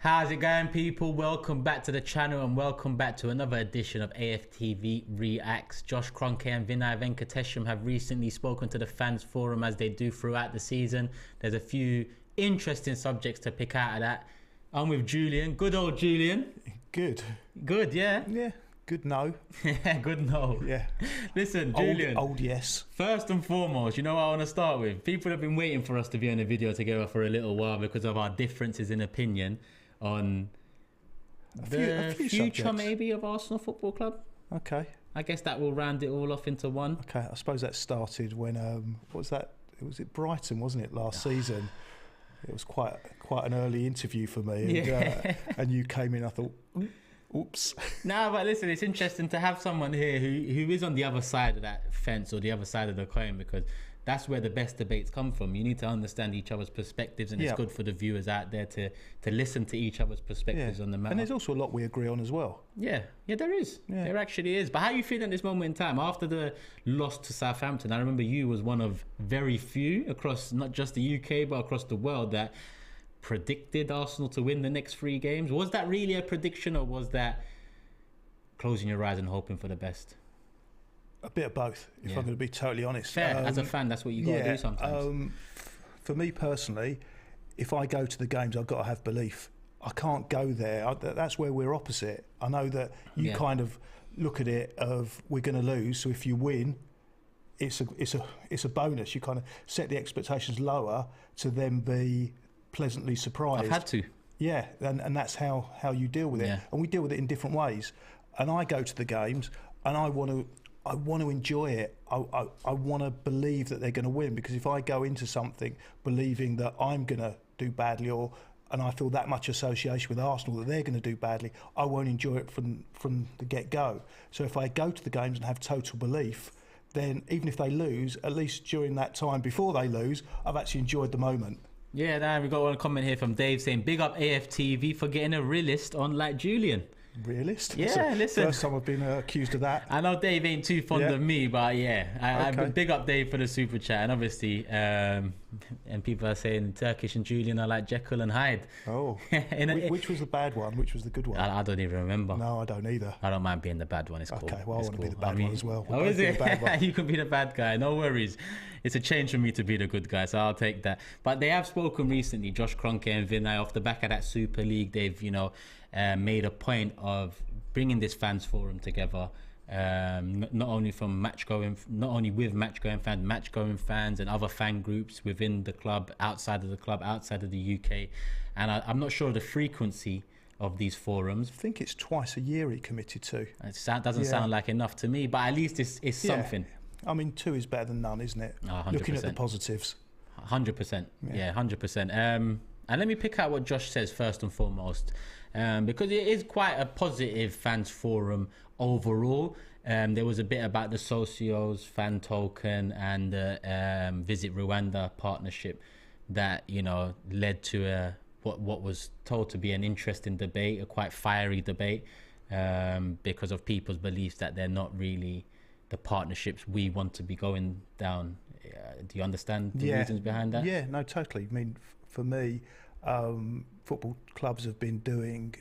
How's it going, people? Welcome back to the channel and welcome back to another edition of AFTV Reacts. Josh Kroenke and Vinai Venkatesham have recently spoken to the fans forum as they do throughout the season. There's a few interesting subjects to pick out of that. I'm with Julian. Good old Julian. Good. Good, yeah? Yeah. Good no. Yeah, good no. Yeah. Listen, Julian. Old yes. First and foremost, you know what I want to start with? People have been waiting for us to be on a video together for a little while because of our differences in opinion on the future subjects, maybe, of Arsenal Football Club. Okay. I guess that will round it all off into one. Okay, I suppose that started when what was that? Was it Brighton, wasn't it, last season? It was quite an early interview for me, and, yeah. And you came in. I thought, oops. No, but listen, it's interesting to have someone here who is on the other side of that fence or the other side of the coin, because that's where the best debates come from. You need to understand each other's perspectives, and it's good for the viewers out there to listen to each other's perspectives on the matter. And there's also a lot we agree on as well. Yeah, there is. Yeah. There actually is. But how are you feeling at this moment in time? After the loss to Southampton, I remember you was one of very few across not just the UK, but across the world that predicted Arsenal to win the next 3 games. Was that really a prediction, or was that closing your eyes and hoping for the best? A bit of both, if I'm going to be totally honest. Fair. As a fan, that's what you got to do sometimes. For me personally, if I go to the games, I've got to have belief. I can't go there. That's where we're opposite. I know that you kind of look at it of we're going to lose, so if you win, it's a bonus. You kind of set the expectations lower to then be pleasantly surprised. I've had to. Yeah, and that's how you deal with it. Yeah. And we deal with it in different ways. And I go to the games and I want to enjoy it. I want to believe that they're going to win, because if I go into something believing that I'm going to do badly, and I feel that much association with Arsenal that they're going to do badly, I won't enjoy it from the get-go. So if I go to the games and have total belief, then even if they lose, at least during that time before they lose, I've actually enjoyed the moment. Yeah, now we got one comment here from Dave saying, big up AFTV for getting a realist on like Julian. Realist? Yeah, listen. First time I've been accused of that. I know Dave ain't too fond of me, but I big up Dave for the super chat. And obviously, and people are saying Turkish and Julian are like Jekyll and Hyde. Oh, which was the bad one? Which was the good one? I don't even remember. No, I don't either. I don't mind being the bad one. It's cool. Okay, well, it's I want to be the bad one as well. Oh, is it? You can be the bad guy. No worries. It's a change for me to be the good guy, so I'll take that. But they have spoken recently, Josh Kroenke and Vinai, off the back of that Super League. They've, made a point of bringing this fans forum together, not only with match going fans, match going fans and other fan groups within the club, outside of the UK. And I'm not sure of the frequency of these forums. I think it's twice a year he committed to. It doesn't sound like enough to me, but at least it's something. I mean, 2 is better than none, isn't it? 100%. Looking at the positives. 100%. Yeah, 100%. And let me pick out what Josh says first and foremost, because it is quite a positive fans forum overall. There was a bit about the Socios fan token and the Visit Rwanda partnership that led to what was told to be an interesting debate, a quite fiery debate, because of people's beliefs that they're not really the partnerships we want to be going down. Do you understand the reasons behind that? Yeah, no, totally. I mean, for me, football clubs have been doing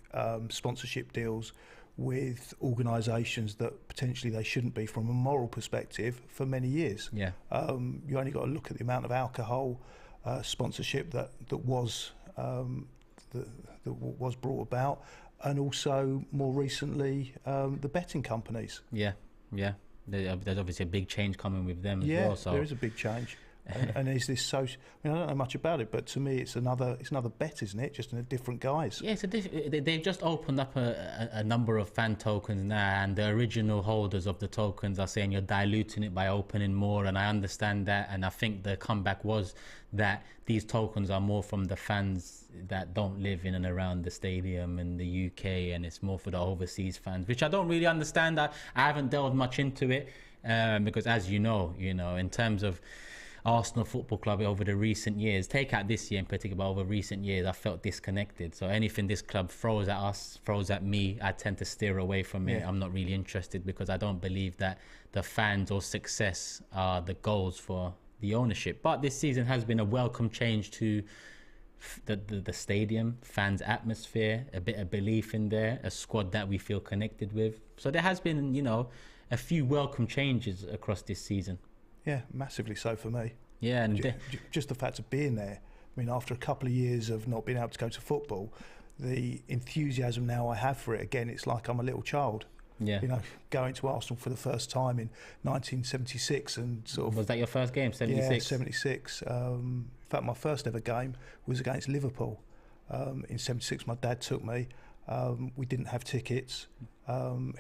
sponsorship deals with organisations that potentially they shouldn't be from a moral perspective for many years. Yeah. You only got to look at the amount of alcohol sponsorship that was brought about, and also more recently the betting companies. Yeah. There's obviously a big change coming with them as well. Yeah, there is a big change. And is this social? I don't know much about it, but to me, it's another bet, isn't it? Just in a different guise. Yeah, they've just opened up a number of fan tokens now, and the original holders of the tokens are saying you're diluting it by opening more. And I understand that, and I think the comeback was that these tokens are more from the fans that don't live in and around the stadium in the UK, and it's more for the overseas fans, which I don't really understand. I haven't delved much into it because, as you know, in terms of Arsenal Football Club over the recent years, take out this year in particular, over recent years, I felt disconnected. So anything this club throws at us, throws at me, I tend to steer away from it. I'm not really interested, because I don't believe that the fans or success are the goals for the ownership. But this season has been a welcome change to the stadium, fans' atmosphere, a bit of belief in there, a squad that we feel connected with. So there has been, a few welcome changes across this season. Yeah, massively so for me. Yeah, and just the fact of being there. I mean, after a couple of years of not being able to go to football, the enthusiasm now I have for it, again, it's like I'm a little child. Yeah. Going to Arsenal for the first time in 1976 and sort of... Was that your first game, 76? Yeah, 76. In fact, my first ever game was against Liverpool. In 76, my dad took me. We didn't have tickets.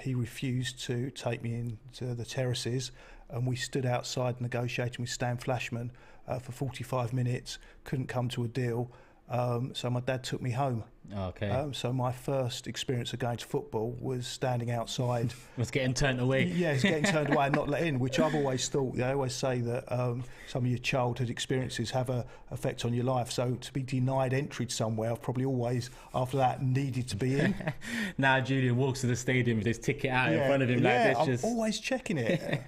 He refused to take me into the terraces, and we stood outside negotiating with Stan Flashman for 45 minutes, couldn't come to a deal. So my dad took me home. Okay. So my first experience of going to football was standing outside. Was getting turned away. Yeah, it's getting turned away and not let in, which I've always thought. They always say that some of your childhood experiences have an effect on your life. So to be denied entry to somewhere, I've probably always, after that, needed to be in. Now Julian walks to the stadium with his ticket out in front of him like this. I'm always checking it.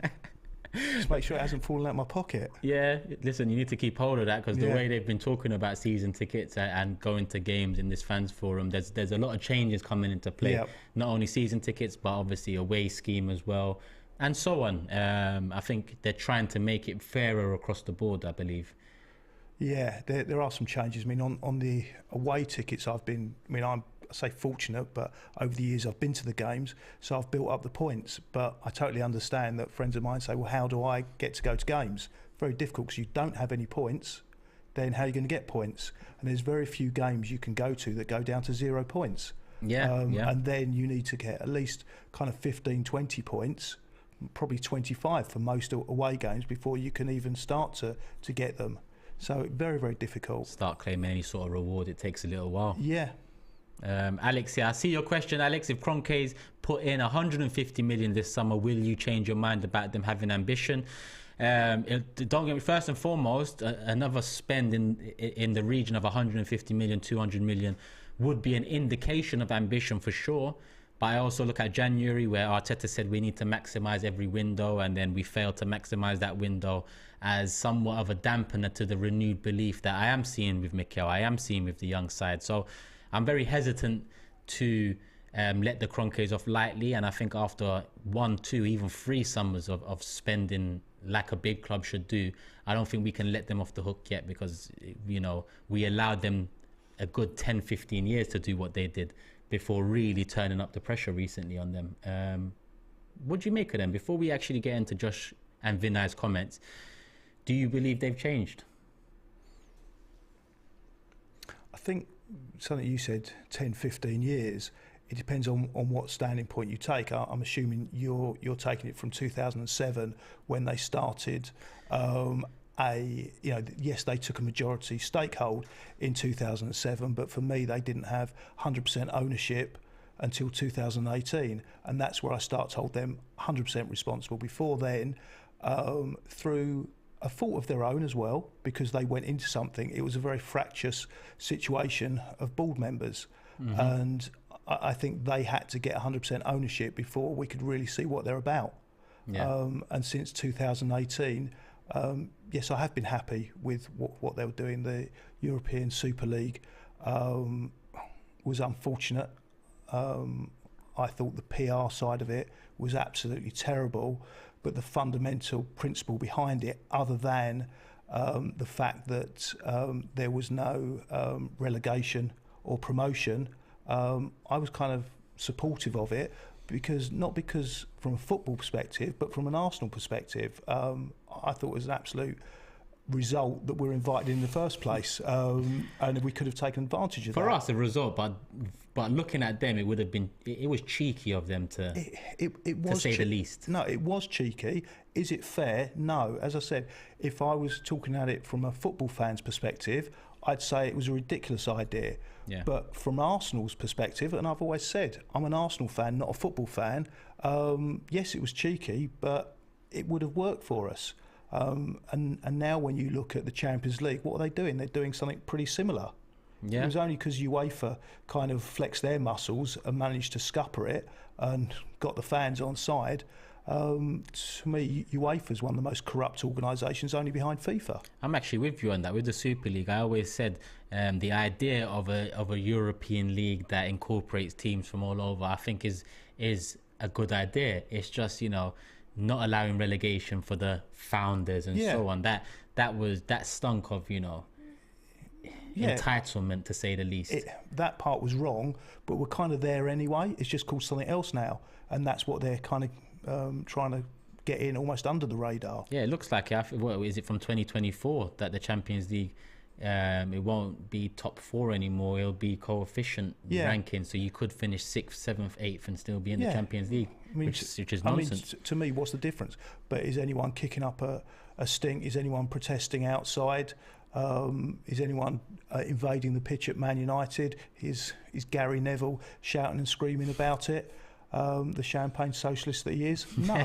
Just make sure it hasn't fallen out of my pocket. Yeah, listen, you need to keep hold of that, because the way they've been talking about season tickets and going to games in this fans forum, there's a lot of changes coming into play. Yep. Not only season tickets, but obviously away scheme as well, and so on. I think they're trying to make it fairer across the board, I believe. Yeah, there are some changes. I mean, on the away tickets, I'm say fortunate, but over the years I've been to the games, so I've built up the points. But I totally understand that friends of mine say, well, how do I get to go to games? Very difficult, because you don't have any points. Then how are you going to get points? And there's very few games you can go to that go down to 0 points. And then you need to get at least kind of 15, 20 points, probably 25 for most away games before you can even start to get them. So very, very difficult. Start claiming any sort of reward, it takes a little while. Yeah. Alex, I see your question, Alex. If Kroenke's put in 150 million this summer, will you change your mind about them having ambition? Don't get me, first and foremost, another spend in the region of 150 million, 200 million would be an indication of ambition for sure. But I also look at January, where Arteta said we need to maximise every window, and then we failed to maximise that window, as somewhat of a dampener to the renewed belief that I am seeing with Mikel, I am seeing with the young side. So I'm very hesitant to let the Kroenkes off lightly, and I think after 1, 2, even 3 summers of spending like a big club should do, I don't think we can let them off the hook yet, because we allowed them a good 10, 15 years to do what they did before really turning up the pressure recently on them. What do you make of them? Before we actually get into Josh and Vinai's comments, do you believe they've changed? I think something you said, 10, 15 years, it depends on what standing point you take. I'm assuming you're taking it from 2007 when they started yes, they took a majority stakehold in 2007, but for me, they didn't have 100% ownership until 2018, and that's where I start to hold them 100% responsible. Before then, through a fault of their own as well, because they went into something, it was a very fractious situation of board members, and I think they had to get 100% ownership before we could really see what they're about. And since 2018, yes, I have been happy with what they were doing. The European Super League was unfortunate. I thought the PR side of it was absolutely terrible, but the fundamental principle behind it, other than the fact that there was no relegation or promotion, I was kind of supportive of it, not because from a football perspective, but from an Arsenal perspective. I thought it was an absolute result that we're invited in the first place, and we could have taken advantage of that. For us, a result, but looking at them, it would have been, it was cheeky of them to say the least. No, it was cheeky. Is it fair? No. As I said, if I was talking at it from a football fan's perspective, I'd say it was a ridiculous idea. Yeah. But from Arsenal's perspective, and I've always said, I'm an Arsenal fan, not a football fan. Yes, it was cheeky, but it would have worked for us. And now when you look at the Champions League, what are they doing? They're doing something pretty similar. Yeah. It was only because UEFA kind of flexed their muscles and managed to scupper it and got the fans on side. To me, UEFA is one of the most corrupt organisations, only behind FIFA. I'm actually with you on that. With the Super League, I always said the idea of a European league that incorporates teams from all over, I think is a good idea. It's just, you know, not allowing relegation for the founders and so on. That stunk of, you know, entitlement, to say the least. That part was wrong, but we're kind of there anyway. It's just called something else now, and that's what they're kind of trying to get in almost under the radar. Yeah, it looks like what is it, from 2024 that the Champions League, it won't be top 4 anymore. It'll be coefficient ranking, so you could finish 6th, 7th, 8th and still be in the Champions League, which is nonsense. To me, what's the difference? But is anyone kicking up a stink? Is anyone protesting outside? Is anyone invading the pitch at Man United? Is Gary Neville shouting and screaming about it? The champagne socialist that he is? No.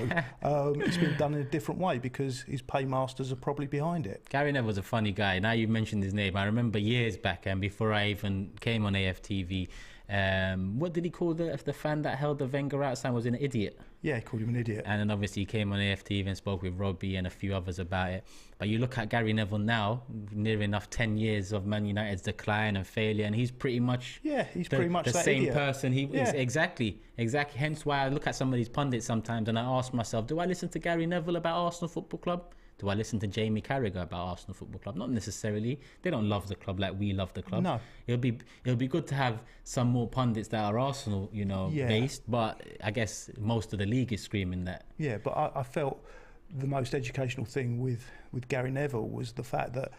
It's been done in a different way because his paymasters are probably behind it. Gary Neville's a funny guy. Now you've mentioned his name, I remember years back, and before I even came on AFTV, what did he call the fan that held the Wenger outside? Was an idiot. Yeah, he called him an idiot. And then obviously he came on AFTV and spoke with Robbie and a few others about it. But you look at Gary Neville now, near enough 10 years of Man United's decline and failure, and he's pretty much the same idiot. person. Exactly. Hence why I look at some of these pundits sometimes and I ask myself, do I listen to Gary Neville about Arsenal Football Club? Do I listen to Jamie Carragher about Arsenal Football Club? Not necessarily. They don't love the club like we love the club. No. It'll be good to have some more pundits that are Arsenal, you know, based. But I guess most of the league is screaming that. Yeah, but I felt the most educational thing with Gary Neville was the fact that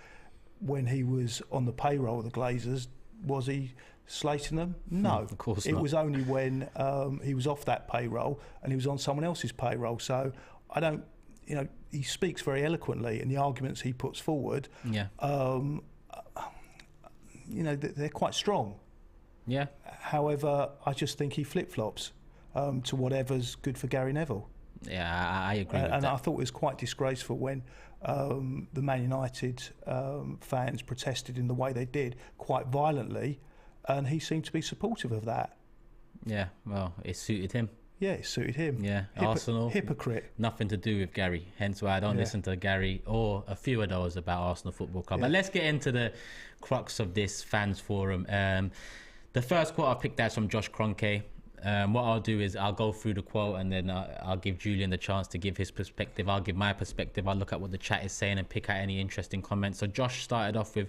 when he was on the payroll of the Glazers, was he slating them? No, of course not. It not. was only when he was off that payroll and he was on someone else's payroll. So I don't. You know, he speaks very eloquently, and the arguments he puts forward, you know, they're quite strong. Yeah. However, I just think he flip-flops to whatever's good for Gary Neville. Yeah, I agree with that. And I thought it was quite disgraceful when the Man United fans protested in the way they did, quite violently, and he seemed to be supportive of that. Yeah, well, it suited him. Yeah, it suited him. Yeah, Arsenal. Hypocrite. Nothing to do with Gary. Hence why I don't listen to Gary or a few of those about Arsenal Football Club. But let's get into the crux of this fans forum. The first quote I picked out is from Josh Kroenke. What I'll do is I'll go through the quote and then I'll give Julian the chance to give his perspective. I'll give my perspective. I'll look at what the chat is saying and pick out any interesting comments. So Josh started off with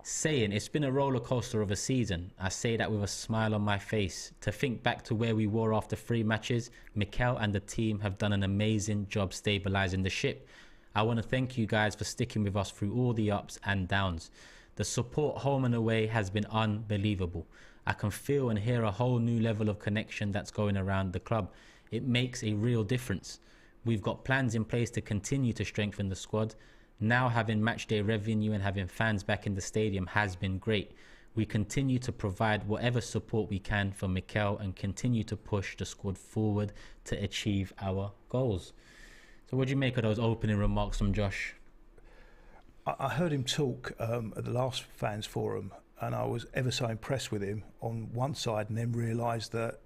saying, it's been a roller coaster of a season. I say that with a smile on my face. To think back to where we were after 3 matches, Mikel and the team have done an amazing job stabilising the ship. I want to thank you guys for sticking with us through all the ups and downs. The support home and away has been unbelievable. I can feel and hear a whole new level of connection that's going around the club. It makes a real difference. We've got plans in place to continue to strengthen the squad. Now having matchday revenue and having fans back in the stadium has been great. We continue to provide whatever support we can for Mikel and continue to push the squad forward to achieve our goals. So what do you make of those opening remarks from Josh? I heard him talk at the last fans forum, and I was ever so impressed with him on one side, and then realised that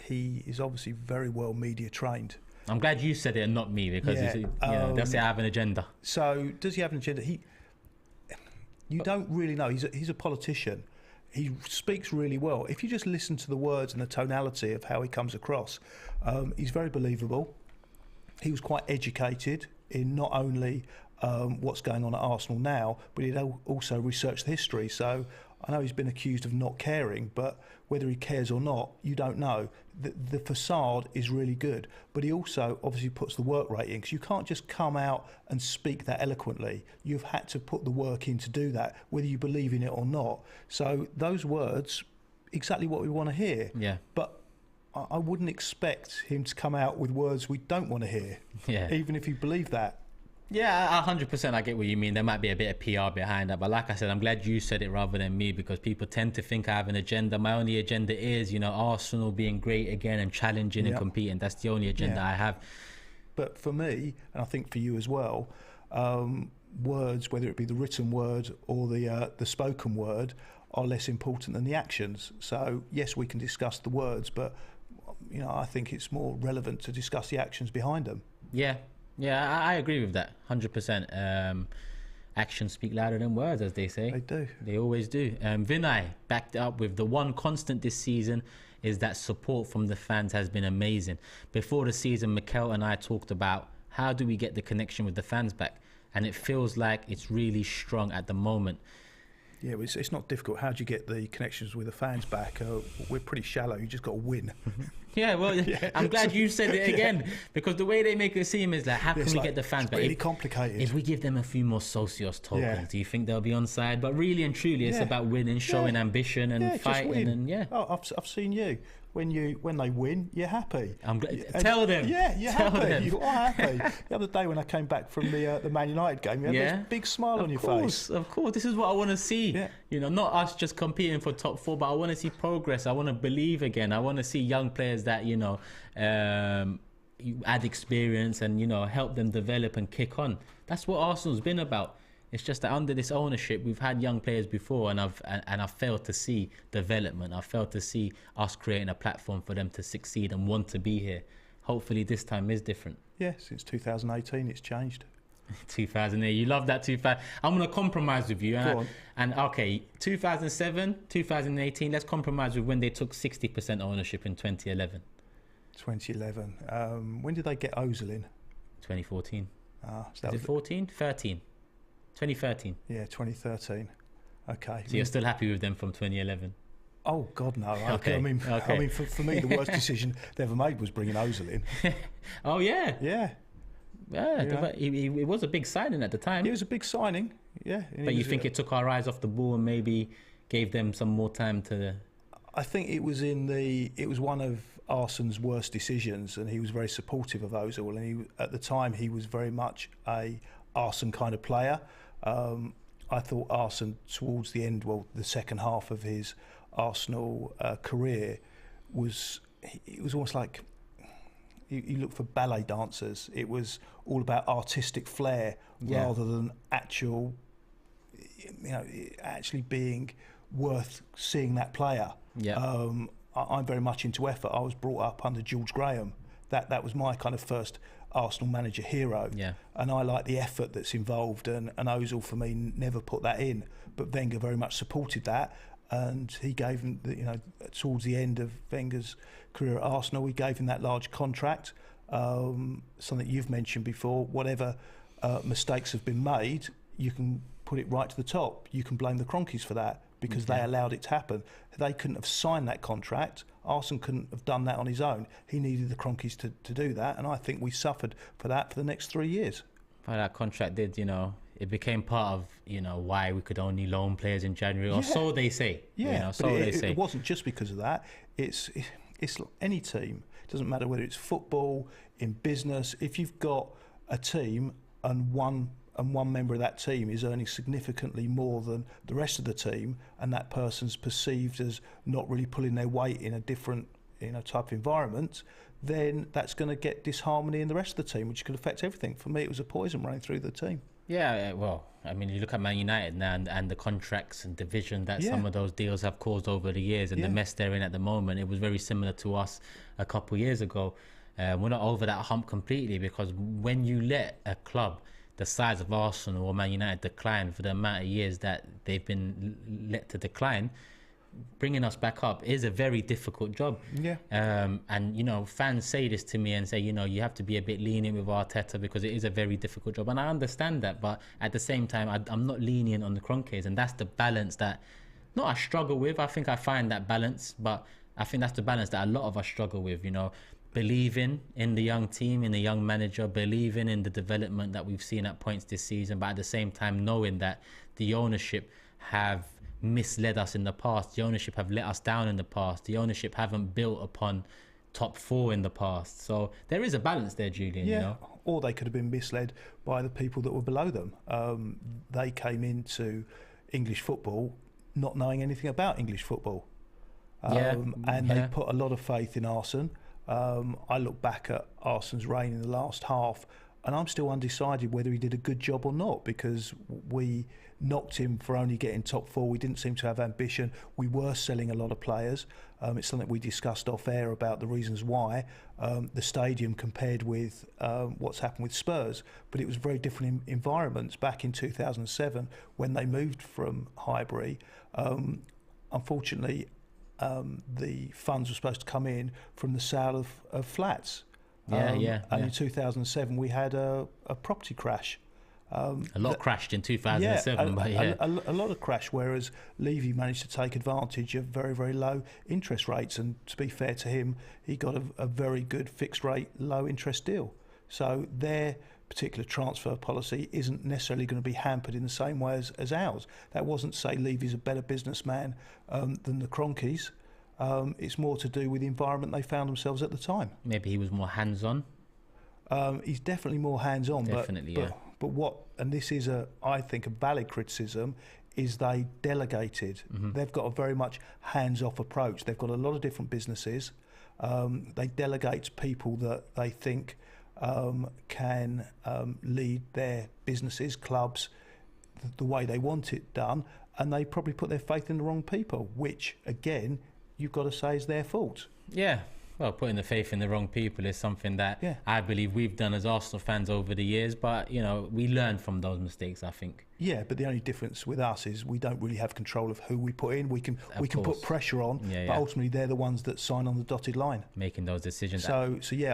he is obviously very well media trained. I'm glad you said it and not me, because they'll say I have an agenda. So does he have an agenda? You don't really know. He's a politician. He speaks really well. If you just listen to the words and the tonality of how he comes across, he's very believable. He was quite educated in not only what's going on at Arsenal now, but he'd also researched the history. So I know he's been accused of not caring, but whether he cares or not, you don't know. The facade is really good, but he also obviously puts the work rate in, because you can't just come out and speak that eloquently. You've had to put the work in to do that, whether you believe in it or not. So those words, exactly what we want to hear. Yeah. But I wouldn't expect him to come out with words we don't want to hear, even if you believe that. Yeah, 100%. I get what you mean. There might be a bit of PR behind that, but like I said, I'm glad you said it rather than me, because people tend to think I have an agenda. My only agenda is, Arsenal being great again and challenging and competing. That's the only agenda I have. But for me, and I think for you as well, words, whether it be the written word or the spoken word, are less important than the actions. So yes, we can discuss the words, but I think it's more relevant to discuss the actions behind them. Yeah, I agree with that 100%. Actions speak louder than words, as they say. They do. They always do. Vinai backed it up with the one constant this season is that support from the fans has been amazing. Before the season, Mikel and I talked about how do we get the connection with the fans back, and it feels like it's really strong at the moment. Yeah, it's not difficult. How do you get the connections with the fans back? We're pretty shallow. You just got to win. Yeah, well, yeah. I'm glad you said it again, because the way they make it seem is like, how can we get the fans back? It's really complicated. If we give them a few more socios tokens, do you think they'll be on side? But really and truly, it's about winning, showing ambition and fighting. And I've seen you. When they win, you're happy. I'm glad. Tell them. Yeah, you're happy. You are happy. The other day when I came back from the Man United game, you had this big smile on your face. Of course, this is what I want to see. Yeah. Not us just competing for top 4, but I want to see progress. I want to believe again. I want to see young players that add experience and help them develop and kick on. That's what Arsenal's been about. It's just that under this ownership, we've had young players before, and I've failed to see development. I've failed to see us creating a platform for them to succeed and want to be here. Hopefully, this time is different. Yeah, since 2018, it's changed. 2008, you love that 2000. I'm going to compromise with you. Go on. And okay, 2007, 2018, let's compromise with when they took 60% ownership in 2011. 2011. When did they get Ozil in? 2014. So is it 14? 13. 2013. Yeah, 2013. Okay. So you're still happy with them from 2011? Oh God, no. Okay. I mean, for me, the worst decision they ever made was bringing Ozil in. Oh yeah. Yeah. Yeah. It was a big signing at the time. It was a big signing. Yeah. But you think it took our eyes off the ball and maybe gave them some more time to? I think it was one of Arsenal's worst decisions, and he was very supportive of Ozil. And at the time, he was very much a Arsenal kind of player. I thought Arsenal towards the end, the second half of his Arsenal career, it was almost like you look for ballet dancers. It was all about artistic flair rather than actually being worth seeing that player. Yeah. I'm very much into effort. I was brought up under George Graham. That was my kind of first Arsenal manager hero. Yeah. And I like the effort that's involved, and Ozil for me never put that in, but Wenger very much supported that, and he gave him towards the end of Wenger's career at Arsenal, he gave him that large contract. Something you've mentioned before, whatever mistakes have been made, you can put it right to the top. You can blame the Kroenkes for that, because they allowed it to happen. They couldn't have signed that contract. Arsenal couldn't have done that on his own. He needed the Kroenkes to do that, and I think we suffered for that for the next 3 years. But that contract did, it became part of, why we could only loan players in January, or so they say. Yeah, they say. It wasn't just because of that. It's any team. It doesn't matter whether it's football, in business. If you've got a team and one member of that team is earning significantly more than the rest of the team, and that person's perceived as not really pulling their weight in a different type of environment, then that's going to get disharmony in the rest of the team, which could affect everything. For me, it was a poison running through the team. Yeah, well, I mean, you look at Man United now and the contracts and division that some of those deals have caused over the years, and the mess they're in at the moment. It was very similar to us a couple of years ago. We're not over that hump completely, because when you let a club the size of Arsenal or Man United decline for the amount of years that they've been let to decline, bringing us back up is a very difficult job. Yeah. And fans say this to me and say, you have to be a bit lenient with Arteta because it is a very difficult job, and I understand that. But at the same time, I'm not lenient on the Kroenkes, and that's the balance that I struggle with. I think I find that balance, but I think that's the balance that a lot of us struggle with. Believing in the young team, in the young manager, believing in the development that we've seen at points this season, but at the same time knowing that the ownership have misled us in the past. The ownership have let us down in the past. The ownership haven't built upon top 4 in the past. So there is a balance there, Julian. Yeah, or they could have been misled by the people that were below them. They came into English football not knowing anything about English football. They put a lot of faith in Arsenal. I look back at Arsenal's reign in the last half, and I'm still undecided whether he did a good job or not, because we knocked him for only getting top four. We didn't seem to have ambition. We were selling a lot of players. It's something we discussed off air about the reasons why. The stadium compared with what's happened with Spurs, but it was very different environments back in 2007 when they moved from Highbury. Unfortunately, the funds were supposed to come in from the sale of flats. And in 2007 we had a property crash. A lot crashed in 2007, but a lot of crash, whereas Levy managed to take advantage of very, very low interest rates, and to be fair to him, he got a very good fixed rate, low interest deal. So their particular transfer policy isn't necessarily going to be hampered in the same way as ours. That wasn't to say Levy's a better businessman than the Kroenkes. It's more to do with the environment they found themselves at the time. Maybe he was more hands-on. He's definitely more hands-on. Definitely, But what, and this is I think a valid criticism, is they delegated. Mm-hmm. They've got a very much hands-off approach. They've got a lot of different businesses. They delegate to people that they think can lead their businesses, clubs, the way they want it done, and they probably put their faith in the wrong people, which, again, you've got to say is their fault. Yeah. Well, putting the faith in the wrong people is something that I believe we've done as Arsenal fans over the years, but, you know, we learn from those mistakes, I think. Yeah, but the only difference with us is we don't really have control of who we put in. We can put pressure on, but ultimately they're the ones that sign on the dotted line. Making those decisions. So yeah,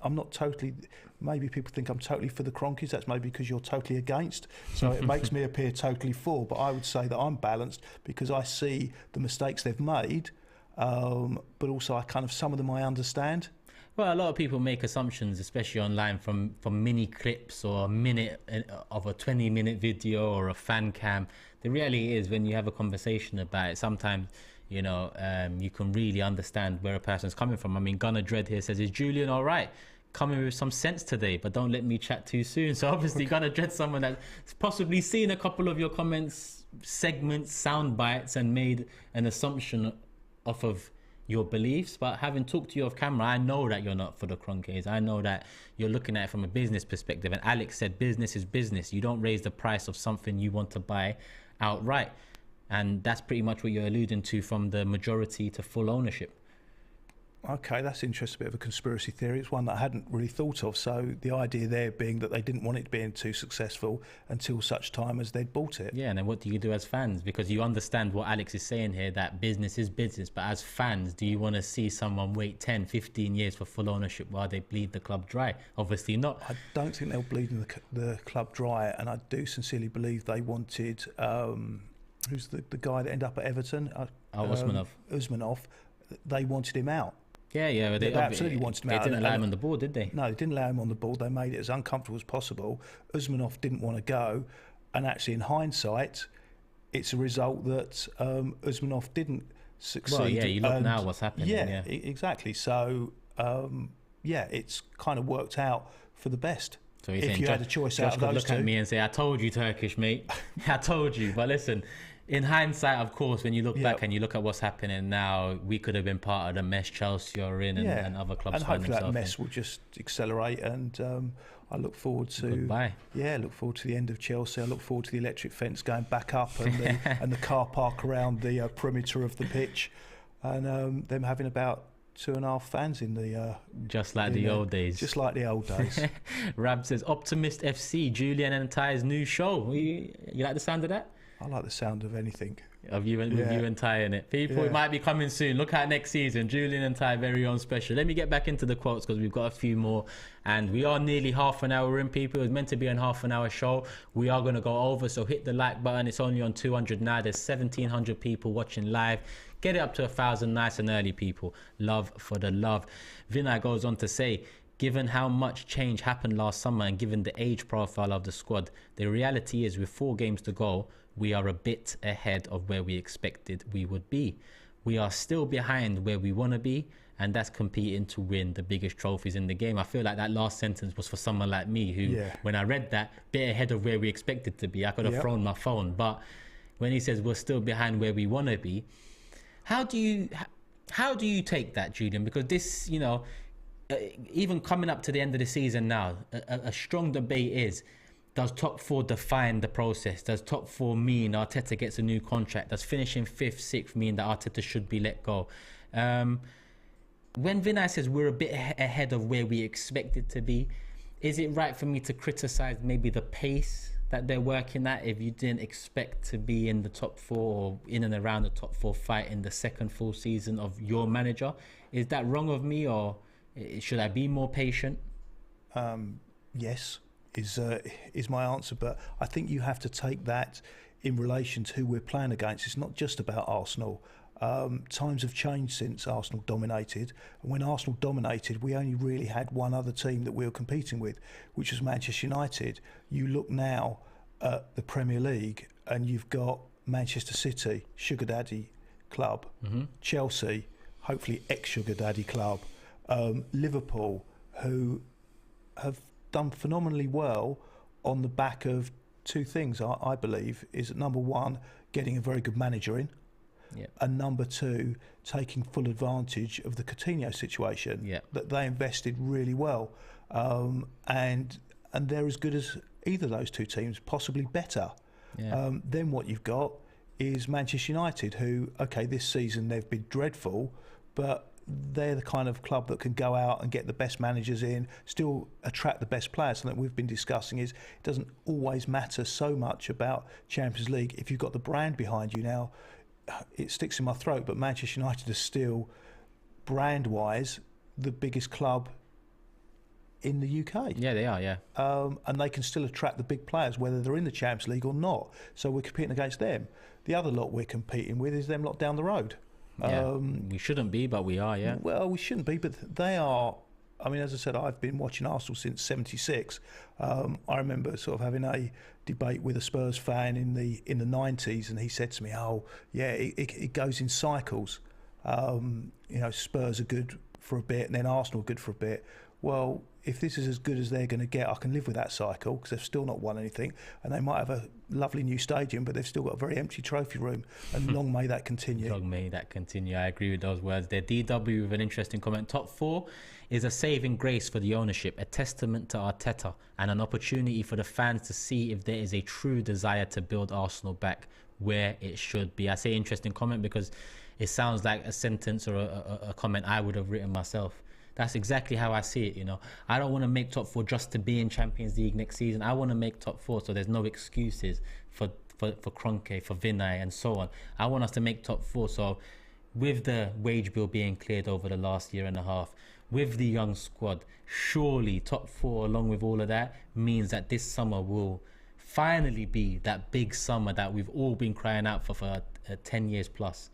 I'm not totally, maybe people think I'm totally for the Kroenkes. That's maybe because you're totally against. So it makes me appear totally for, but I would say that I'm balanced because I see the mistakes they've made. But also I kind of, some of them I understand. Well, a lot of people make assumptions, especially online, from mini clips or a minute of a 20-minute video or a fan cam. The reality is, when you have a conversation about it, sometimes, you know, you can really understand where a person's coming from. I mean, Gunnar Dread here says, is Julian all right? Coming with some sense today, but don't let me chat too soon. So obviously Gunnar Dread's someone that's possibly seen a couple of your comments, segments, sound bites, and made an assumption off of your beliefs. But having talked to you off camera, I know that you're not for the Kroenkes. I know that you're looking at it from a business perspective, and Alex said business is business. You don't raise the price of something you want to buy outright, and that's pretty much what you're alluding to, from the majority to full ownership. Okay, that's interesting. A bit of a conspiracy theory. It's one that I hadn't really thought of. So the idea there being that they didn't want it being too successful until such time as they'd bought it. Yeah, and then what do you do as fans? Because you understand what Alex is saying here, that business is business. But as fans, do you want to see someone wait 10, 15 years for full ownership while they bleed the club dry? Obviously not. I don't think they'll bleed the club dry. And I do sincerely believe they wanted, who's the guy that ended up at Everton? Usmanov. They wanted him out. Yeah, they absolutely wanted him out. They didn't allow him on the board, did they? No, they didn't allow him on the board. They made it as uncomfortable as possible. Usmanov didn't want to go, and actually, in hindsight, it's a result that Usmanov didn't succeed. Well, yeah, you look now what's happening. Yeah, exactly. So, it's kind of worked out for the best. So if you had a choice out of those two. Josh could look at me and say, I told you, Turkish, mate. I told you. But listen, in hindsight, of course, when you look back and you look at what's happening now, we could have been part of the mess Chelsea are in, and other clubs. And hopefully that mess will just accelerate. And I look forward to look forward to the end of Chelsea. I look forward to the electric fence going back up and the car park around the perimeter of the pitch, and them having about 2.5 fans in the just like the old days. Just like the old days. Rab says, Optimist FC, Julian and Ty's new show. You like the sound of that? I like the sound of anything. Of you and Ty in it. People, it might be coming soon. Look out next season. Julian and Ty, very own special. Let me get back into the quotes because we've got a few more. And we are nearly half an hour in, people. It was meant to be a half an hour show. We are going to go over, so hit the like button. It's only on 200 now. There's 1,700 people watching live. Get it up to 1,000 nice and early, people. Love for the love. Vinai goes on to say, given how much change happened last summer and given the age profile of the squad, the reality is with 4 games to go, we are a bit ahead of where we expected we would be. We are still behind where we want to be, and that's competing to win the biggest trophies in the game. I feel like that last sentence was for someone like me who, when I read that, bit ahead of where we expected to be, I could have thrown my phone. But when he says we're still behind where we want to be, how do you take that, Julian? Because this, even coming up to the end of the season now, a strong debate is, does top four define the process? Does top four mean Arteta gets a new contract? Does finishing 5th, 6th mean that Arteta should be let go? When Vinai says we're a bit ahead of where we expected to be, is it right for me to criticise maybe the pace that they're working at if you didn't expect to be in the top four or in and around the top four fight in the second full season of your manager? Is that wrong of me, or should I be more patient? Yes, is my answer. But I think you have to take that in relation to who we're playing against. It's not just about Arsenal. Times have changed since Arsenal dominated. And when Arsenal dominated, we only really had one other team that we were competing with, which was Manchester United. You look now at the Premier League and you've got Manchester City, Sugar Daddy Club, Chelsea, hopefully ex-Sugar Daddy Club, Liverpool, who have done phenomenally well on the back of two things, I believe, is that number one, getting a very good manager in, and number two, taking full advantage of the Coutinho situation, that they invested really well, and they're as good as either of those two teams, possibly better. Then what you've got is Manchester United, who, okay, this season they've been dreadful, but they're the kind of club that can go out and get the best managers in, still attract the best players. Something we've been discussing is it doesn't always matter so much about Champions League if you've got the brand behind you. Now, it sticks in my throat, but Manchester United is still, brand-wise, the biggest club in the UK. Yeah, they are, and they can still attract the big players, whether they're in the Champions League or not. So we're competing against them. The other lot we're competing with is them lot down the road. We shouldn't be, but we are, Well, we shouldn't be, but they are. I mean, as I said, I've been watching Arsenal since '76. I remember sort of having a debate with a Spurs fan in the '90s, and he said to me, "Oh, yeah, it goes in cycles. Spurs are good for a bit, and then Arsenal are good for a bit." Well, if this is as good as they're going to get, I can live with that cycle because they've still not won anything, and they might have a lovely new stadium, but they've still got a very empty trophy room, and long may that continue. Long may that continue. I agree with those words there. DW with an interesting comment. Top four is a saving grace for the ownership, a testament to Arteta, and an opportunity for the fans to see if there is a true desire to build Arsenal back where it should be. I say interesting comment because it sounds like a sentence or a comment I would have written myself. That's exactly how I see it, I don't want to make top four just to be in Champions League next season. I want to make top four so there's no excuses for Kroenke, for Vinai and so on. I want us to make top four. So with the wage bill being cleared over the last year and a half, with the young squad, surely top four along with all of that means that this summer will finally be that big summer that we've all been crying out for 10 years plus.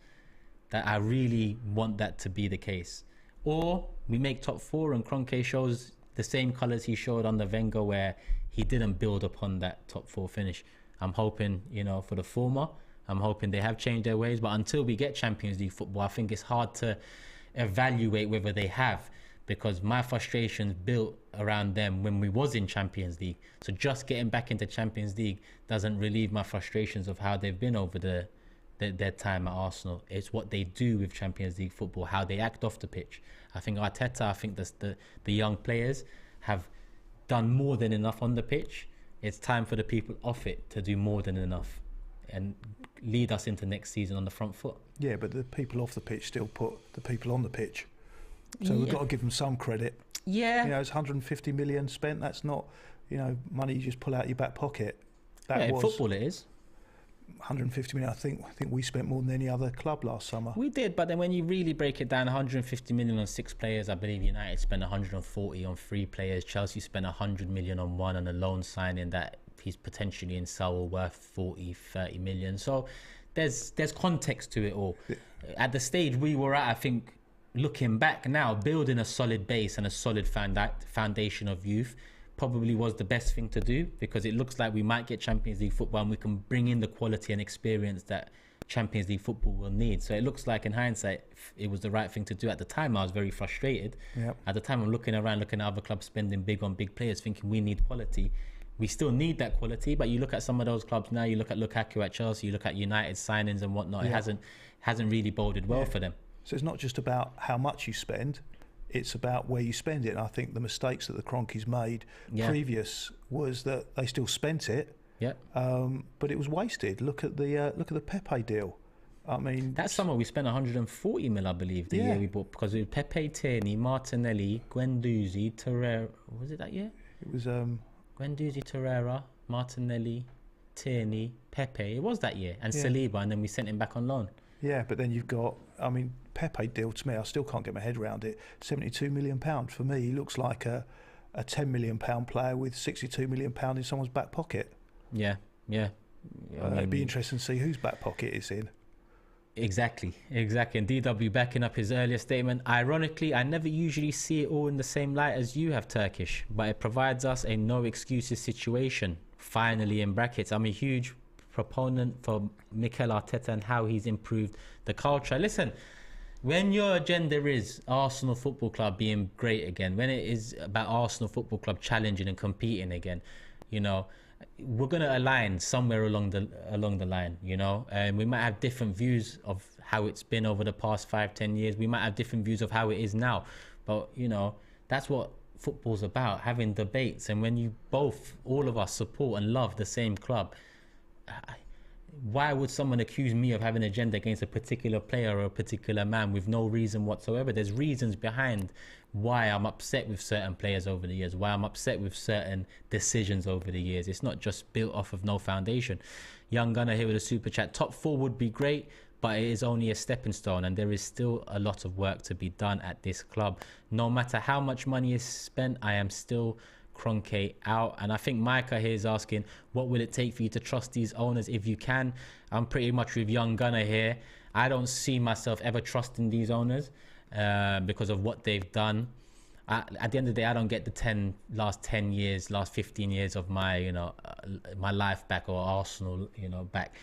That I really want that to be the case. Or we make top four and Kroenke shows the same colours he showed under Wenger where he didn't build upon that top four finish. I'm hoping, for the former. I'm hoping they have changed their ways. But until we get Champions League football, I think it's hard to evaluate whether they have, because my frustrations built around them when we was in Champions League. So just getting back into Champions League doesn't relieve my frustrations of how they've been over their time at Arsenal. It's what they do with Champions League football, how they act off the pitch. I think Arteta, I think the young players have done more than enough on the pitch. It's time for the people off it to do more than enough and lead us into next season on the front foot. Yeah, but the people off the pitch still put the people on the pitch. So we've got to give them some credit. Yeah. It's 150 million spent. That's not, money you just pull out your back pocket. In football it is. 150 million. I think we spent more than any other club last summer. We did, but then when you really break it down, 150 million on 6 players. I believe United spent 140 on 3 players. Chelsea spent 100 million on one, and a loan signing that he's potentially in sell worth 40-30 million. So there's context to it all. Yeah. At the stage we were at, I think, looking back now, building a solid base and a solid foundation of youth probably was the best thing to do, because it looks like we might get Champions League football and we can bring in the quality and experience that Champions League football will need. So it looks like in hindsight it was the right thing to do. At the time I was very frustrated. At the time I'm looking at other clubs spending big on big players, thinking we need quality. We still need that quality, but you look at some of those clubs now, you look at Lukaku at Chelsea, you look at United signings and whatnot, it hasn't really boded well for them. So it's not just about how much you spend, It's about where you spend it. And I think the mistakes that the Kroenkes made previous was that they still spent it, but it was wasted. Look at the Pepe deal. I mean, that summer we spent 140 mil, I believe, the year we bought, because it was Pepe, Tierney, Martinelli, Guendouzi, Torreira. Was it that year? It was Guendouzi, Torreira, Martinelli, Tierney, Pepe. It was that year, and Saliba, and then we sent him back on loan. Yeah, but then you've got, I mean, Pepe deal to me, I still can't get my head around it. £72 million for me. He looks like a £10 million player with £62 million in someone's back pocket. Yeah. It'd be interesting to see whose back pocket it's in. Exactly. And DW backing up his earlier statement. Ironically, I never usually see it all in the same light as you have, Turkish, but it provides us a no excuses situation. Finally, in brackets, I'm a huge proponent for Mikel Arteta and how he's improved the culture. Listen, when your agenda is Arsenal Football Club being great again, when it is about Arsenal Football Club challenging and competing again, you know, we're going to align somewhere along the line, you know, and we might have different views of how it's been over the past 5-10 years. We might have different views of how it is now, but you know, that's what football's about, having debates. And when you all of us support and love the same club, why would someone accuse me of having an agenda against a particular player or a particular man with no reason whatsoever? There's reasons behind why I'm upset with certain players over the years, why I'm upset with certain decisions over the years. It's not just built off of no foundation. Young Gunner here with a super chat. Top 4 would be great, but it is only a stepping stone, and there is still a lot of work to be done at this club. No matter how much money is spent, I am still Kroenke out. And I think Micah here is asking, what will it take for you to trust these owners if you can? I'm pretty much with Young Gunner here. I don't see myself ever trusting these owners because of what they've done. At the end of the day, I don't get the last 10 years, last 15 years of my, my life back, or Arsenal, back.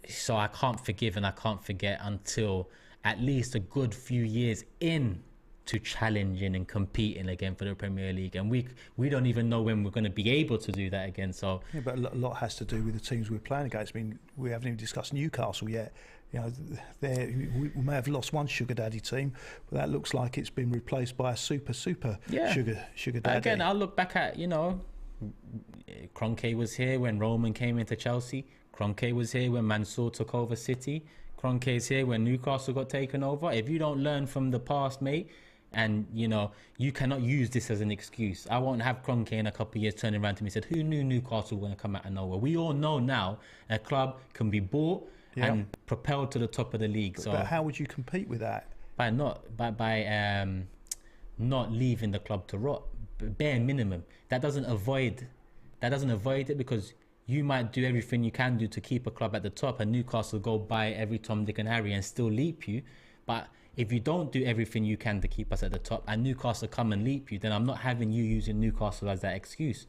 So I can't forgive and I can't forget until at least a good few years in to challenging and competing again for the Premier League, and we don't even know when we're going to be able to do that again. So yeah, but a lot has to do with the teams we're playing against. I mean, we haven't even discussed Newcastle yet. We may have lost one sugar daddy team, but that looks like it's been replaced by a super sugar daddy. Again, I'll look back at Kroenke was here when Roman came into Chelsea. Kroenke was here when Mansour took over City. Kroenke is here when Newcastle got taken over. If you don't learn from the past, mate, and you cannot use this as an excuse. I won't have Kroenke in a couple of years turning around to me and said, who knew Newcastle were going to come out of nowhere? We all know now a club can be bought and propelled to the top of the league. But how would you compete with that? By not leaving the club to rot. Bare minimum. That doesn't avoid it, because you might do everything you can do to keep a club at the top, and Newcastle go buy every Tom, Dick and Harry and still leap you. But if you don't do everything you can to keep us at the top and Newcastle come and leap you, then I'm not having you using Newcastle as that excuse.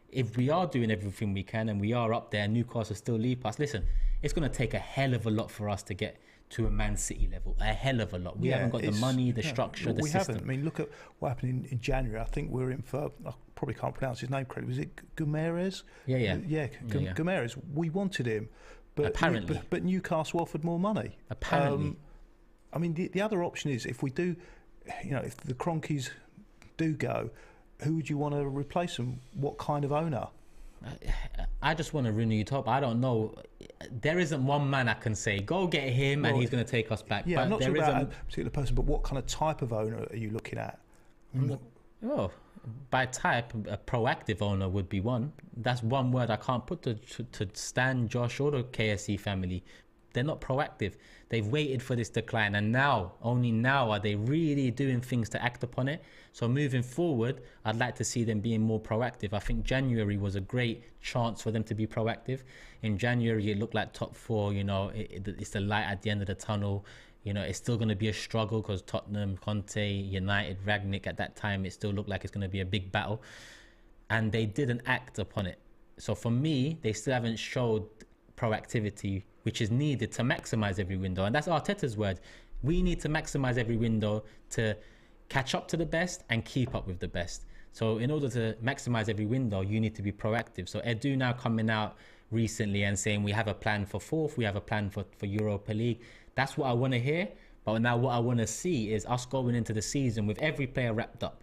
If we are doing everything we can and we are up there and Newcastle still leap us, listen, it's going to take a hell of a lot for us to get to a Man City level. A hell of a lot. We haven't got the money, the structure, the system. We haven't. I mean, look at what happened in January. I think we're in for, I probably can't pronounce his name correctly. Was it Guimaraes? Yeah. Guimaraes. We wanted him. But apparently. But Newcastle offered more money. Apparently. I mean, the other option is, if we do, if the Kroenkes do go, who would you want to replace them? What kind of owner? I just want to renew top. I don't know. There isn't one man I can say, go get him and he's going to take us back. Yeah, but I'm not talking about a particular person, but what kind of type of owner are you looking at? By type, a proactive owner would be one. That's one word I can't put to Stan, Josh, or the KSE family. They're not proactive. They've waited for this decline, and only now are they really doing things to act upon it. So moving forward, I'd like to see them being more proactive. I think January was a great chance for them to be proactive. In January, it looked like top 4, it's the light at the end of the tunnel. It's still going to be a struggle because Tottenham, Conte, United, Rangnick, at that time, it still looked like it's going to be a big battle. And they didn't act upon it. So for me, they still haven't showed proactivity, which is needed to maximize every window. And that's Arteta's word. We need to maximize every window to catch up to the best and keep up with the best. So in order to maximize every window, you need to be proactive. So Edu now coming out recently and saying we have a plan for 4th, we have a plan for Europa League. That's what I want to hear. But now what I want to see is us going into the season with every player wrapped up.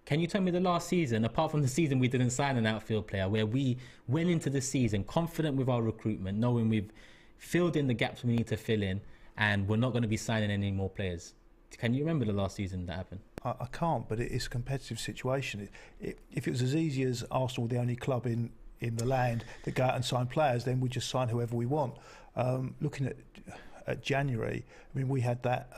Can you tell me the last season, apart from the season we didn't sign an outfield player, where we went into the season confident with our recruitment, knowing we've filled in the gaps we need to fill in, and we're not going to be signing any more players? Can you remember the last season that happened? I can't, but it's a competitive situation. If it was as easy as Arsenal were the only club in the land that go out and sign players, then we just sign whoever we want. Looking at January, I mean, we had that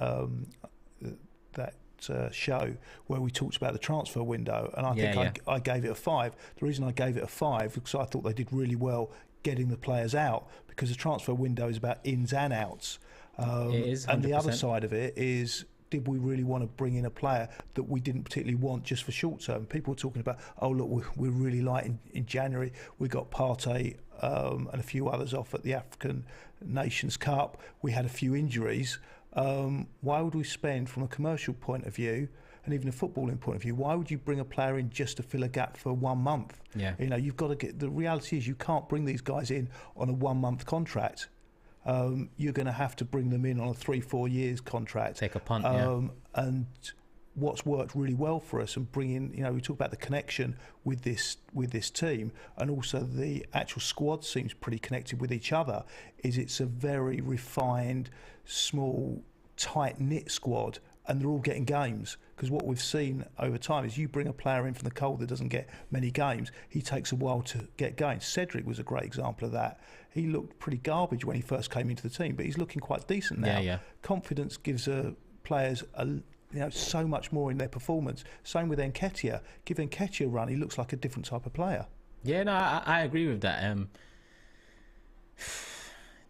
show where we talked about the transfer window, and I gave it a 5. The reason I gave it a 5 because I thought they did really well getting the players out, because the transfer window is about ins and outs. It is, 100%. And the other side of it is, did we really want to bring in a player that we didn't particularly want just for short term? People were talking about, oh look, we're really light in January. We got Partey and a few others off at the African Nations Cup. We had a few injuries. Why would we spend, from a commercial point of view and even a footballing point of view, why would you bring a player in just to fill a gap for 1 month? Yeah. You know, you've got to get, the reality is you can't bring these guys in on a 1 month contract. You're going to have to bring them in on a 3-4 years contract. Take a punt, And what's worked really well for us, and bringing, you know, we talk about the connection with this team, and also the actual squad seems pretty connected with each other, is it's a very refined, small, tight-knit squad, and they're all getting games. Because what we've seen over time is, you bring a player in from the cold that doesn't get many games, he takes a while to get games. Cedric was a great example of that. He looked pretty garbage when he first came into the team, but he's looking quite decent now. Yeah. Confidence gives players so much more in their performance. Same with Nketiah. Give Nketiah a run, he looks like a different type of player. Yeah, no, I agree with that.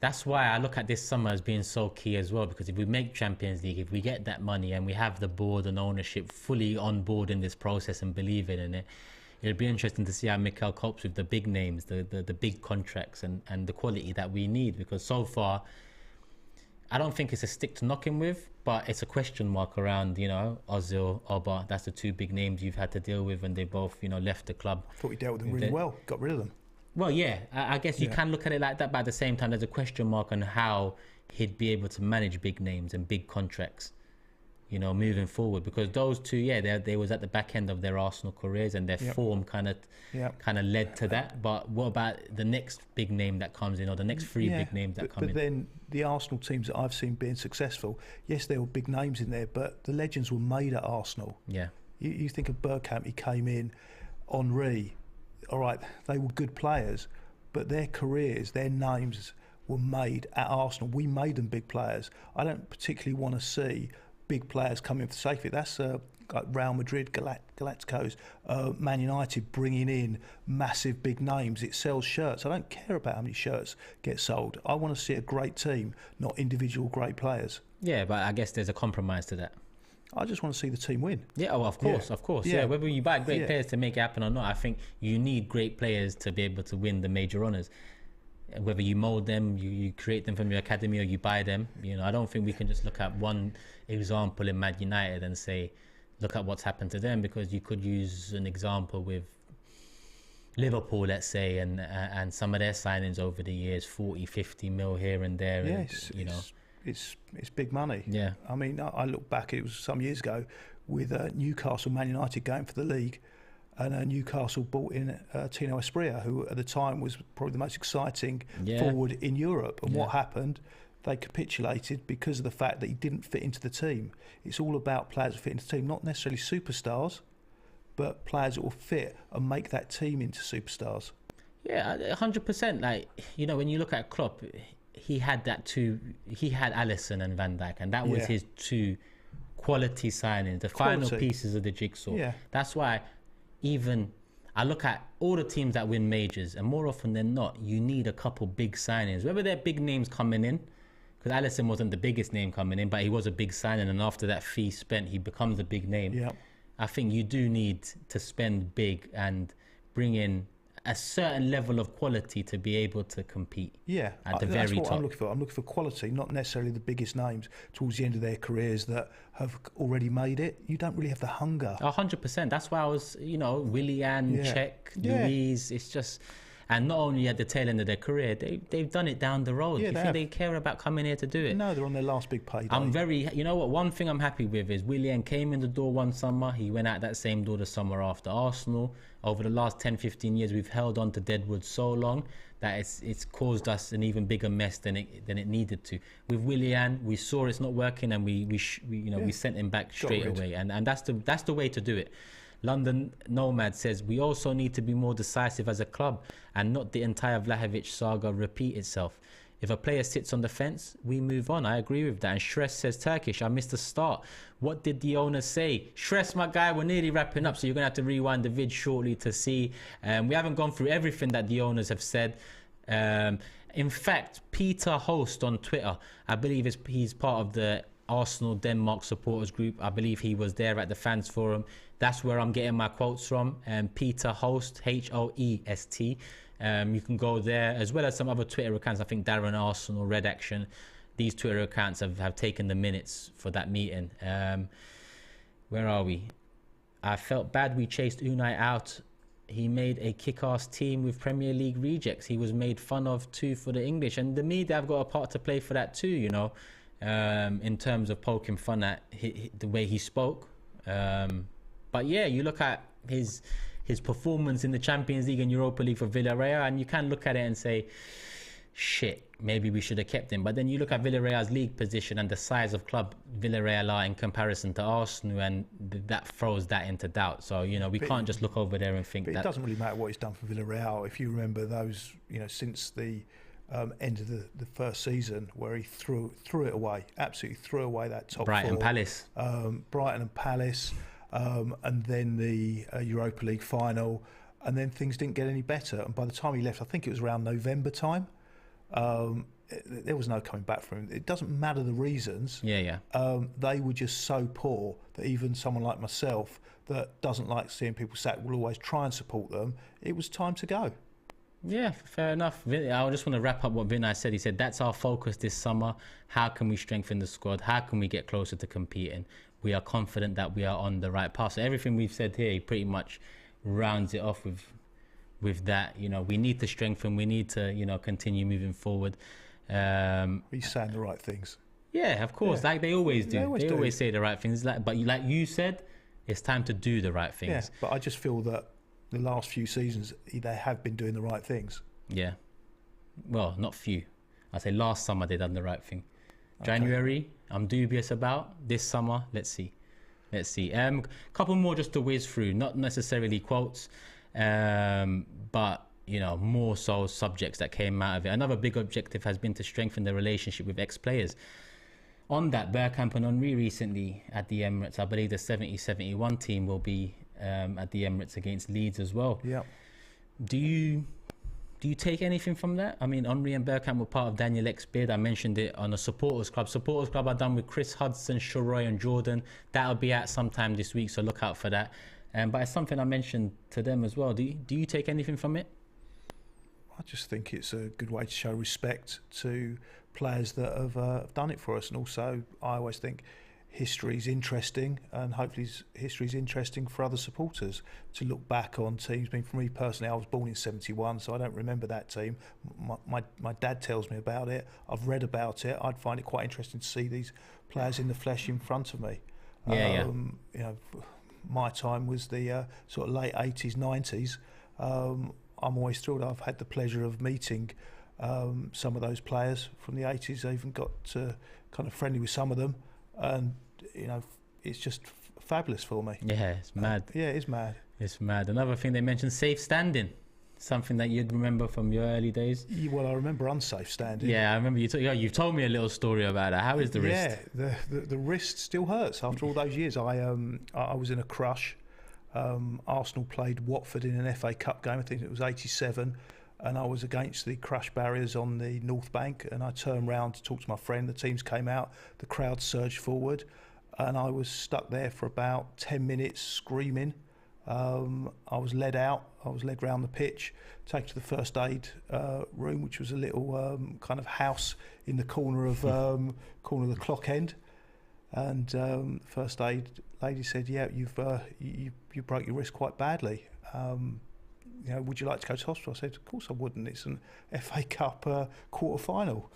That's why I look at this summer as being so key as well, because if we make Champions League, if we get that money and we have the board and ownership fully on board in this process and believing in it, it'll be interesting to see how Mikel copes with the big names, the big contracts and the quality that we need. Because so far, I don't think it's a stick to knock him with, but it's a question mark around, you know, Ozil, Oba. That's the 2 big names you've had to deal with, and they both, you know, left the club. I thought we dealt with them really well, got rid of them. Well, yeah, I guess you can look at it like that, but at the same time, there's a question mark on how he'd be able to manage big names and big contracts, you know, moving forward. Because those 2, they was at the back end of their Arsenal careers, and their form kind of led to that. But what about the next big name that comes in, or the next 3 big names that come in? But then the Arsenal teams that I've seen being successful, yes, there were big names in there, but the legends were made at Arsenal. Yeah. You think of Bergkamp, he came in, Henry. All right, they were good players, but their careers, their names were made at Arsenal. We made them big players. I don't particularly want to see big players coming for the sake of it. That's like Real Madrid, Galacticos, Man United bringing in massive big names. It sells shirts. I don't care about how many shirts get sold. I want to see a great team, not individual great players. Yeah, but I guess there's a compromise to that. I just want to see the team win. Yeah, of course. Yeah, whether you buy great players to make it happen or not, I think you need great players to be able to win the major honours. Whether you mould them, you create them from your academy, or you buy them. You know, I don't think we can just look at one example in Man United and say, look at what's happened to them, because you could use an example with Liverpool, let's say, and some of their signings over the years, 40, 50 mil here and there. Yes, and, you know. It's big money. Yeah. I mean, I look back, it was some years ago, with Newcastle, Man United going for the league, and Newcastle bought in Tino Asprilla, who at the time was probably the most exciting forward in Europe. And what happened? They capitulated because of the fact that he didn't fit into the team. It's all about players that fit into the team, not necessarily superstars, but players that will fit and make that team into superstars. Yeah, 100%. Like, you know, when you look at Klopp, he had Alisson and Van Dijk, and that was his 2 quality signings, the final pieces of the jigsaw. Yeah. That's why even I look at all the teams that win majors, and more often than not, you need a couple big signings, whether they're big names coming in, because Alisson wasn't the biggest name coming in, but he was a big signing, and after that fee spent, he becomes a big name. Yeah. I think you do need to spend big and bring in a certain level of quality to be able to compete. Yeah, at the that's very what top. I'm looking for. I'm looking for quality, not necessarily the biggest names towards the end of their careers that have already made it. You don't really have the hunger. 100%. That's why I was, you know, Willian, Czech, Luiz. It's just, And not only at the tail end of their career, they've done it down the road. Yeah, You think they care about coming here to do it? No, they're on their last big payday. You know what, one thing I'm happy with is Julian came in the door one summer, he went out that same door the summer after. Arsenal, over the last 10-15 years, we've held on to Deadwood so long that it's caused us an even bigger mess than it needed to. With Julian, we saw it's not working, and we sent him back straight away, and that's the way to do it. London Nomad says, we also need to be more decisive as a club and not the entire Vlahovic saga repeat itself. If a player sits on the fence, we move on. I agree with that. And Shress says, Turkish, I missed the start. What did the owner say? Shress, my guy, we're nearly wrapping up, so you're going to have to rewind the vid shortly to see. We haven't gone through everything that the owners have said. In fact, Peter Host on Twitter, I believe he's part of the Arsenal Denmark supporters group. I believe he was there at the fans forum. That's where I'm getting my quotes from. Peter Host, Hoest. You can go there, as well as some other Twitter accounts. I think Darren Arsenal, Red Action. These Twitter accounts have taken the minutes for that meeting. Where are we? I felt bad we chased Vinai out. He made a kick-ass team with Premier League rejects. He was made fun of too for the English. And the media have got a part to play for that too, you know, in terms of poking fun at the way he spoke. But yeah, you look at his performance in the Champions League and Europa League for Villarreal, and you can look at it and say, shit, maybe we should have kept him. But then you look at Villarreal's league position and the size of club Villarreal are in comparison to Arsenal, and that throws that into doubt. So, you know, we can't just look over there and think that... It doesn't really matter what he's done for Villarreal. If you remember those, you know, since the end of the first season, where he threw it away, absolutely threw away that top Brighton four. Palace. Brighton and Palace. And then the Europa League final, and then things didn't get any better. And by the time he left, I think it was around November time, there was no coming back from him. It doesn't matter the reasons. Yeah. They were just so poor that even someone like myself that doesn't like seeing people sacked will always try and support them. It was time to go. Yeah, fair enough. I just want to wrap up what Vinai said. He said, that's our focus this summer. How can we strengthen the squad? How can we get closer to competing? We are confident that we are on the right path. So everything we've said here, he pretty much rounds it off with that. You know, we need to strengthen. We need to, you know, continue moving forward. He's saying the right things. Yeah, of course. Yeah. Like they always do. They do. Always say the right things. But like you said, it's time to do the right things. Yeah, but I just feel that the last few seasons, they have been doing the right things. Yeah. Well, not few. I say last summer they done the right thing. January, I'm dubious about. This summer, let's see. Couple more just to whiz through, not necessarily quotes, but you know, more so subjects that came out of it. Another big objective has been to strengthen the relationship with ex-players. On that, Bergkamp and Henry recently at the Emirates. I believe the 70-71 team will be at the Emirates against Leeds as well. Yeah. Do you take anything from that? I mean, Henry and Bergkamp were part of Daniel Ek's bid. I mentioned it on a supporters club. Supporters club are done with Chris Hudson, Shoroy and Jordan. That'll be out sometime this week, so look out for that. But it's something I mentioned to them as well. Do you take anything from it? I just think it's a good way to show respect to players that have done it for us. And also, I always think history's interesting, and hopefully history's interesting for other supporters to look back on teams. I mean, for me personally, I was born in 71, so I don't remember that team. My dad tells me about it. I've read about it. I'd find it quite interesting to see these players in the flesh in front of me. Yeah. You know, my time was the sort of late 80s, 90s. I'm always thrilled. I've had the pleasure of meeting some of those players from the 80s. I even got kind of friendly with some of them. And, you know, it's just fabulous for me. Yeah, it's mad. Yeah, it is mad. It's mad. Another thing they mentioned, safe standing. Something that you'd remember from your early days. Well, I remember unsafe standing. Yeah, I remember you've told me a little story about that. How is the wrist? Yeah, the wrist still hurts after all those years. I was in a crush. Arsenal played Watford in an FA Cup game. I think it was 87. And I was against the crush barriers on the North Bank, and I turned round to talk to my friend. The teams came out, the crowd surged forward, and I was stuck there for about 10 minutes screaming. I was led out, I was led round the pitch, taken to the first aid room, which was a little kind of house in the corner of the clock end. And the first aid lady said, "Yeah, you broke your wrist quite badly." you know, would you like to go to hospital? I said, of course I wouldn't. It's an FA Cup quarter final.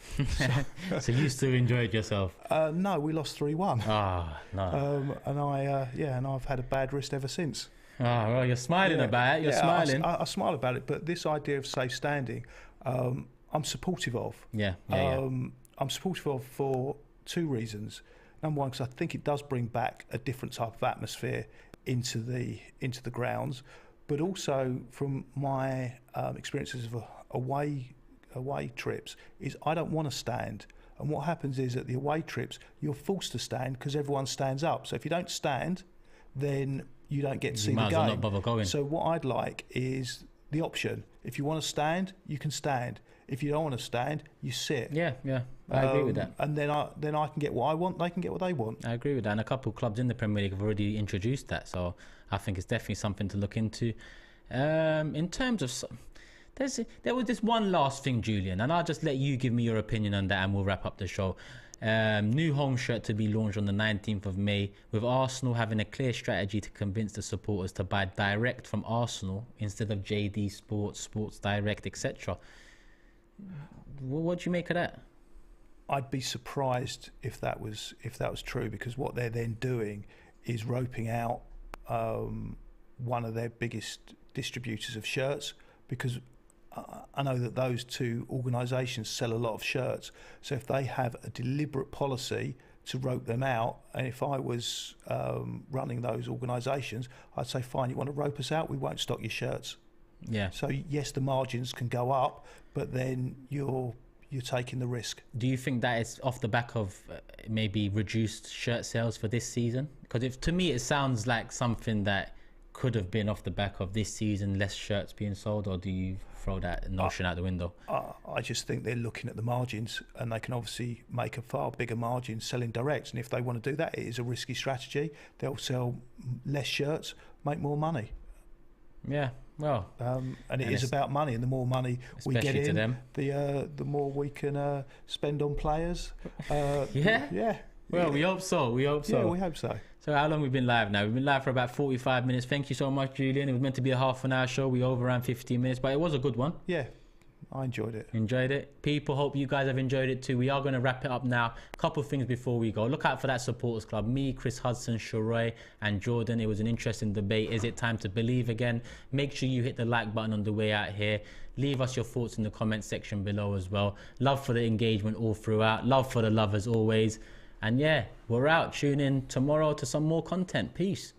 So you still enjoyed yourself? No, we lost 3-1. Ah, no. And I've had a bad wrist ever since. Oh, well, you're smiling about it. You're smiling. I smile about it, but this idea of safe standing, I'm supportive of. I'm supportive of for two reasons. Number one, because I think it does bring back a different type of atmosphere into the grounds, but also from my experiences of away trips, is I don't want to stand. And what happens is at the away trips, you're forced to stand because everyone stands up. So if you don't stand, then you don't get to see the game. Not bother going. So what I'd like is the option. If you want to stand, you can stand. If you don't want to stand, you sit. Yeah, I agree with that. And then I can get what I want. They can get what they want. I agree with that. And a couple of clubs in the Premier League have already introduced that. So I think it's definitely something to look into. In terms of, there was this one last thing, Julian, and I'll just let you give me your opinion on that, and we'll wrap up the show. New home shirt to be launched on the 19th of May, with Arsenal having a clear strategy to convince the supporters to buy direct from Arsenal instead of JD Sports, Sports Direct, etc. What do you make of that? I'd be surprised if that was true, because what they're then doing is roping out one of their biggest distributors of shirts, because I know that those two organisations sell a lot of shirts. So if they have a deliberate policy to rope them out, and if I was running those organisations, I'd say, fine, you want to rope us out, we won't stock your shirts. Yeah. So yes, the margins can go up, but then you're taking the risk. Do you think that it's off the back of maybe reduced shirt sales for this season? Because to me it sounds like something that could have been off the back of this season, less shirts being sold, or do you throw that notion out the window? I just think they're looking at the margins, and they can obviously make a far bigger margin selling direct. And if they want to do that, it is a risky strategy. They'll sell less shirts, make more money. Yeah, well, and it is about money, and the more money we get in, the more we can spend on players. Yeah. Well, we hope so. Yeah, we hope so. So how long have we been live now? We've been live for about 45 minutes. Thank you so much, Julian. It was meant to be a half an hour show. We overran 15 minutes, but it was a good one. Yeah, I enjoyed it. Enjoyed it. People, hope you guys have enjoyed it too. We are going to wrap it up now. A couple of things before we go. Look out for that supporters club. Me, Chris Hudson, Sharoi and Jordan. It was an interesting debate. Is it time to believe again? Make sure you hit the like button on the way out here. Leave us your thoughts in the comment section below as well. Love for the engagement all throughout. Love for the love as always. And yeah, we're out. Tune in tomorrow to some more content. Peace.